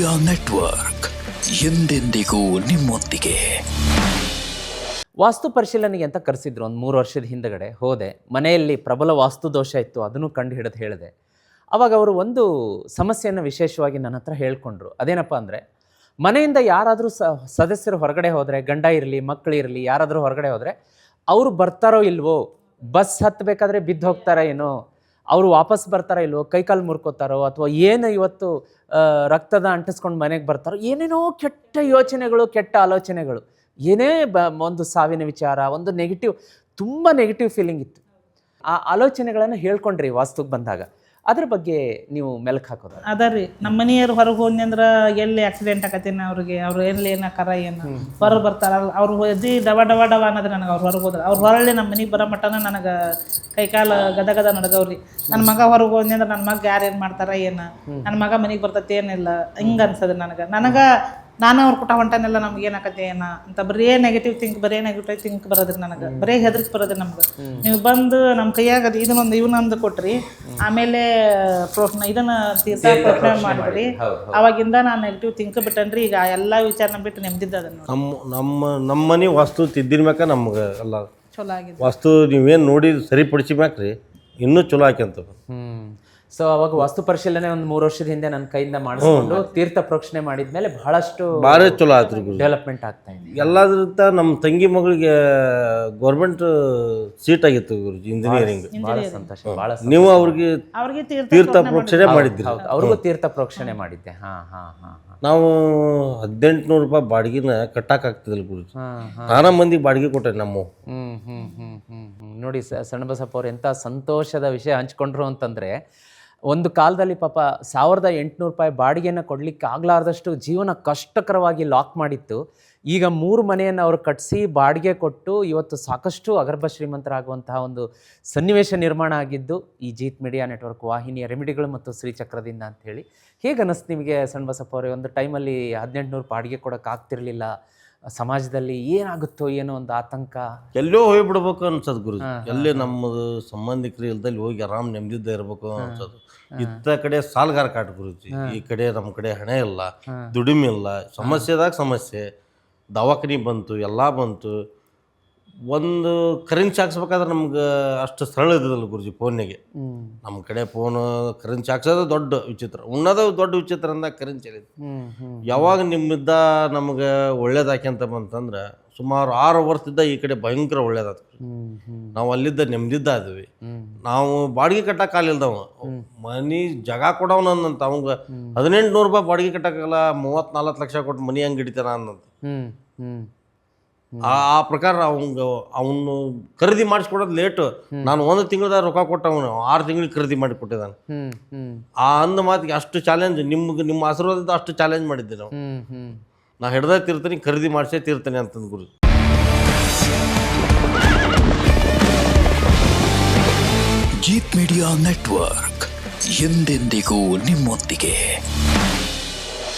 Media network ಎಂದೆಂದಿಗೂ ನಿಮ್ಮೊಂದಿಗೆ. ವಾಸ್ತು ಪರಿಶೀಲನೆಗೆ ಅಂತ ಕರೆಸಿದ್ರು ಒಂದು 3 ವರ್ಷದ ಹಿಂದಗಡೆ ಹೋದೆ. ಮನೆಯಲ್ಲಿ ಪ್ರಬಲ ವಾಸ್ತು ದೋಷ ಇತ್ತು, ಅದನ್ನು ಕಂಡು ಹಿಡಿದು ಹೇಳಿದೆ. ಅವಾಗ ಅವರು ಒಂದು ಸಮಸ್ಯೆಯನ್ನು ವಿಶೇಷವಾಗಿ ನನ್ನ ಹತ್ರ ಹೇಳ್ಕೊಂಡ್ರು. ಅದೇನಪ್ಪ ಅಂದರೆ, ಮನೆಯಿಂದ ಯಾರಾದರೂ ಸದಸ್ಯರು ಹೊರಗಡೆ ಹೋದರೆ, ಗಂಡ ಇರಲಿ ಮಕ್ಕಳಿರಲಿ ಯಾರಾದರೂ ಹೊರಗಡೆ ಹೋದರೆ ಅವರು ಬರ್ತಾರೋ ಇಲ್ವೋ, ಬಸ್ ಹತ್ತಬೇಕಾದ್ರೆ ಬಿದ್ದು ಹೋಗ್ತಾರೋ ಏನೋ, ಅವರು ವಾಪಸ್ ಬರ್ತಾರೋ ಇಲ್ವೋ, ಕೈಕಾಲು ಮುರ್ಕೋತಾರೋ, ಅಥವಾ ಏನು ಇವತ್ತು ರಕ್ತದ ಅಂಟಿಸ್ಕೊಂಡು ಮನೆಗೆ ಬರ್ತಾರೋ, ಏನೇನೋ ಕೆಟ್ಟ ಯೋಚನೆಗಳು, ಕೆಟ್ಟ ಆಲೋಚನೆಗಳು, ಏನೇ ಒಂದು ಸಾವಿನ ವಿಚಾರ, ಒಂದು ನೆಗೆಟಿವ್, ತುಂಬ ನೆಗೆಟಿವ್ ಫೀಲಿಂಗ್ ಇತ್ತು. ಆ ಆಲೋಚನೆಗಳನ್ನು ಹೇಳ್ಕೊಂಡ್ರಿ ವಾಸ್ತುಗೆ ಬಂದಾಗ. ಅದ್ರ ಬಗ್ಗೆ ನೀವು ಮೆಲುಕು ಹಾಕೋದು? ಅದ ರೀ, ನಮ್ಮ ಮನೆಯವ್ರು ಹೊರಗೆ ಹೋದ್ನಿ ಅಂದ್ರೆ ಎಲ್ಲಿ ಆಕ್ಸಿಡೆಂಟ್ ಆಕತ್ತೇನ ಅವ್ರಿಗೆ, ಅವ್ರು ಎಲ್ಲಿ ಏನಕ್ಕಾರ ಏನು ಹೊರಗೆ ಬರ್ತಾರ, ಅವ್ರು ಹೋದಿ ಡವ ಡವ ಡವ ಅನ್ನೋದು ನನಗೆ. ಅವ್ರು ಹೊರಗೆ ಹೋದ್ರೆ ಅವ್ರು ಹೊರಳಿ ನಮ್ಮ ಮನೆಗೆ ಬರೋ ಮಟ್ಟನ ನನಗೆ ಕೈಕಾಲು ಗದ ನಡ್ಗವ್ರಿ. ನನ್ನ ಮಗ ಹೊರಗೆ ಹೋದ್ನಿ ಅಂದ್ರೆ ನನ್ನ ಮಗ ಯಾರು ಏನು ಮಾಡ್ತಾರ ಏನು, ನನ್ನ ಮಗ ಮನೆಗೆ ಬರ್ತೈತೆ ಏನಿಲ್ಲ, ಹಿಂಗೆ ಅನ್ಸದ ನನಗೆ. ನಾನು ಅವ್ರ ಕುಟ ಹೊಂಟನೆಲ್ಲ ನಮ್ಗೆ ಏನಾಕತ್ತೆ ಏನ ಅಂತ ಬರೀ ನೆಗೆಟಿವ್ ಥಿಂಕ್ ಬರೋದ್ರಿ. ನನಗೆ ಬರೀ ಹೆದರಿಕೆ ಬರೋದ್ರಿ. ನಮ್ಗೆ ನೀವು ಬಂದು ನಮ್ಮ ಕೈಯಾಗ ಇವನೊಂದು ಕೊಟ್ರಿ, ಆಮೇಲೆ ಇದನ್ನ ತೀರ್ಥ ಪ್ರೋಕ್ಷಣೆ ಮಾಡಿದ್ರಿ. ಅವಾಗಿಂದ ನಾನು ನೆಗೆಟಿವ್ ಥಿಂಕ್ ಬಿಟ್ಟನ್ರಿ. ಈಗ ಎಲ್ಲ ವಿಚಾರನ ಬಿಟ್ಟು ನೆಮ್ಮದಿದ್ದ ಅದನ್ನ. ನಮ್ಮ ಮನೆ ವಾಸ್ತು ತಿದ್ದಿನ ಮ್ಯಾಕ ನಮ್ಗೆ ಎಲ್ಲ ಚಲೋ ಆಗಿದೆ. ವಾಸ್ತು ನೀವೇನು ನೋಡಿ ಸರಿಪಡಿಸಿ ಮ್ಯಾಕ್ರಿ ಇನ್ನೂ ಚಲೋ ಆಕ್ಯಂತ. ಸೊ ಅವಾಗ ವಾಸ್ತು ಪರಿಶೀಲನೆ ಒಂದು 3 ವರ್ಷದ ಹಿಂದೆ ನನ್ನ ಕೈಯಿಂದ ಮಾಡಿಸ್ಕೊಂಡು ತೀರ್ಥ ಪ್ರೋಕ್ಷಣೆ ಮಾಡಿದ್ಮೇಲೆ ಬಹಳಷ್ಟು ಭಾರಿ ಚಲೋ ಆಯ್ತು ರೀ. ಡೆವಲಪ್ಮೆಂಟ್ ಆಗ್ತಾ ಇದೆ. ಎಲ್ಲದ್ರಿಂದ ನಮ್ಮ ತಂಗಿ ಮಗಳಿಗೆ ಗೌರ್ಮೆಂಟ್ ಸೀಟ್ ಆಗಿತ್ತು ಗುರುಜಿ, ಇಂಜಿನಿಯರಿಂಗ್. ಬಹಳ ಸಂತೋಷ, ಬಹಳ ಸಂತೋಷ. ನೀವು ಅವ್ರಿಗೆ ತೀರ್ಥ ಪ್ರೋಕ್ಷಣೆ ಮಾಡಿದ್ರಿ? ಅವ್ರಿಗೂ ತೀರ್ಥ ಪ್ರೋಕ್ಷಣೆ ಮಾಡಿದ್ದೆ. ನಾವು 1800 ರೂಪಾಯಿ ಬಾಡಿಗೆನ ಕಟ್ಟಾಕಾಗ್ತದಿಲ್ಲ ಗುರುಜಿ. ನಾನಾ ಮಂದಿಗೆ ಬಾಡಿಗೆ ಕೊಟ್ಟೆ ನಮ್ಮ. ನೋಡಿ ಸಣ್ಣ ಬಸಪ್ಪ ಅವ್ರು ಎಂಥ ಸಂತೋಷದ ವಿಷಯ ಹಂಚ್ಕೊಂಡ್ರು ಅಂತಂದರೆ, ಒಂದು ಕಾಲದಲ್ಲಿ ಪಾಪ 1800 ರೂಪಾಯಿ ಬಾಡಿಗೆನ ಕೊಡಲಿಕ್ಕೆ ಆಗಲಾರ್ದಷ್ಟು ಜೀವನ ಕಷ್ಟಕರವಾಗಿ ಲಾಕ್ ಮಾಡಿತ್ತು. ಈಗ 3 ಮನೆಯನ್ನು ಅವರು ಕಟ್ಟಿಸಿ ಬಾಡಿಗೆ ಕೊಟ್ಟು ಇವತ್ತು ಸಾಕಷ್ಟು ಅಗರ್ಭ ಶ್ರೀಮಂತರಾಗುವಂತಹ ಒಂದು ಸನ್ನಿವೇಶ ನಿರ್ಮಾಣ ಆಗಿದ್ದು ಈ ಜೀತ್ ಮೀಡಿಯಾ ನೆಟ್ವರ್ಕ್ ವಾಹಿನಿಯ ರೆಮಿಡಿಗಳು ಮತ್ತು ಶ್ರೀಚಕ್ರದಿಂದ ಅಂಥೇಳಿ. ಹೇಗೆ ಅನ್ನಿಸ್ತು ನಿಮಗೆ ಸಣ್ಣ ಬಸಪ್ಪ ಅವರೇ? ಒಂದು ಟೈಮಲ್ಲಿ 1800 ಬಾಡಿಗೆ ಕೊಡೋಕ್ಕಾಗ್ತಿರ್ಲಿಲ್ಲ, ಸಮಾಜದಲ್ಲಿ ಏನಾಗುತ್ತೋ ಏನೋ ಒಂದು ಆತಂಕ, ಎಲ್ಲೋ ಹೋಗ್ಬಿಡ್ಬೇಕು ಅನ್ಸದ್ ಗುರುಜಿ. ಎಲ್ಲಿ ನಮ್ಮದು ಸಂಬಂಧಿಕರು ಇಲ್ದಲ್ಲಿ ಹೋಗಿ ಆರಾಮ್ ನೆಮ್ಮದಿದ್ದ ಇರ್ಬೇಕು ಅನ್ಸೋದು. ಇತ್ತ ಕಡೆ ಸಾಲಗಾರ ಕಾಟ ಗುರುಜಿ, ಈ ಕಡೆ ನಮ್ಮ ಕಡೆ ಹಣೆ ಇಲ್ಲ, ದುಡಿಮೆ ಇಲ್ಲ, ಸಮಸ್ಯೆದಾಗ ಸಮಸ್ಯೆ, ದವಾಖಾನಿ ಬಂತು, ಎಲ್ಲ ಬಂತು. ಒಂದು ಕರೆನ್ಸಿ ಹಾಕ್ಸ್ಬೇಕಾದ್ರೆ ನಮ್ಗೆ ಅಷ್ಟು ಸರಳ ಇದ್ದಲ್ಲ ಗುರುಜಿ. ಫೋನ್ನಿಗೆ ನಮ್ಮ ಕಡೆ ಫೋನು ಕರೆನ್ಸಿ ಹಾಕ್ಸೋದು ದೊಡ್ಡ ವಿಚಿತ್ರ, ಉಣ್ಣೋದು ದೊಡ್ಡ ವಿಚಿತ್ರ ಅಂದಾಗ ಕರೆನ್ಸಿ ಹೇಳಿದ್ದು. ಯಾವಾಗ ನಿಮ್ಮಿದ್ದ ನಮ್ಗೆ ಒಳ್ಳೇದಾಕ್ಯಂತ ಬಂತಂದ್ರೆ ಸುಮಾರು 6 ವರ್ಷದಿಂದ ಈ ಕಡೆ ಭಯಂಕರ ಒಳ್ಳೇದಾಯ್ತು. ನಾವು ಅಲ್ಲಿದ್ದ ನೆಮ್ಮದಿದ್ದ ಇದ್ವಿ. ನಾವು ಬಾಡಿಗೆ ಕಟ್ಟಕ್ಕೆ ಆಗಲಿಲ್ದವ, ಮನೆ ಜಾಗ ಕೊಡವನಂತ ಅವಂಗ 1800 ರೂಪಾಯಿ ಬಾಡಿಗೆ ಕಟ್ಟಕ್ಕಾಗಲ್ಲ, 34 ಲಕ್ಷ ಕೊಟ್ಟು ಮನೆ ಹೆಂಗೆ ಹಿಡಿತಾನ ಅನ್ನಂತ. ಆ ಪ್ರಕಾರ ಅವನು ಖರೀದಿ ಮಾಡಿಸ್ಕೊಡೋದು ಲೇಟು. ನಾನು 1 ತಿಂಗಳದಾಗ ರೊಕ್ಕ ಕೊಟ್ಟವನು 6 ತಿಂಗಳಿಗೆ ಖರೀದಿ ಮಾಡಿ ಕೊಟ್ಟಿದ್ದಾನೆ. ಆ ಅಂದ ಮಾತಿಗೆ ಅಷ್ಟು ಚಾಲೆಂಜ್, ನಿಮ್ಮ ಆಶೀರ್ವಾದದಿಂದ ಅಷ್ಟು ಚಾಲೆಂಜ್ ಮಾಡಿದ್ದೆ ನಾವು. ನಾ ಹಿಡ್ದ ತೀರ್ತೀನಿ, ಖರೀದಿ ಮಾಡಿಸೇ ತೀರ್ತೀನಿ ಅಂತಂದು ಗುರು. ಜೀತ್ ಮೀಡಿಯಾ ನೆಟ್ವರ್ಕ್ ಎಂದೆಂದಿಗೂ ನಿಮ್ಮೊಂದಿಗೆ.